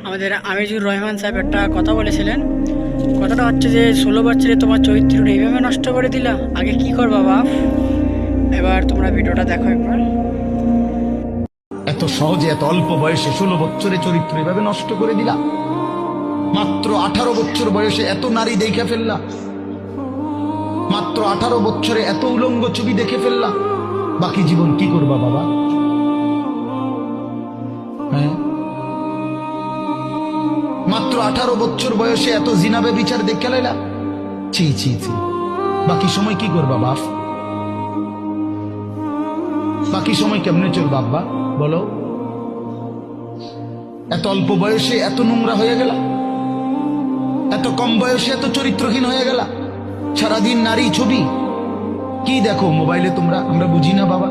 আমাদের আমিজুর রহমান সাহেব একটা কথা বলেছিলেন। কথাটা হচ্ছে যে 16 বছরে তোমার চরিত্রটা এইভাবে নষ্ট করে দিলা, আগে কি করবা বাপ? এবার তোমরা ভিডিওটা দেখো একবার। এত সহজে এত অল্প বয়সে 16 বছরে চরিত্র এভাবে নষ্ট করে দিলা। মাত্র 18 বছর বয়সে এত নারী দেখে ফেললা। মাত্র 18 বছরে এত উলঙ্গ ছবি দেখে ফেললা। বাকি জীবন কি করবা বাবা? হ্যাঁ, মাত্র 18 বছর বয়সে এত জিনাবে বিচার দেখে লাইলা। ছি ছি ছি। বাকি সময় কি করবা বাপ? বাকি সময় কেমনে চলবা আব্বা বলো? এত অল্প বয়সে এত নোংরা হয়ে গেল, এত কম বয়সে এত চরিত্রহীন হয়ে গেল। সারাদিন নারী ছবি কি দেখো মোবাইলে তোমরা? আমরা বুঝি না বাবা।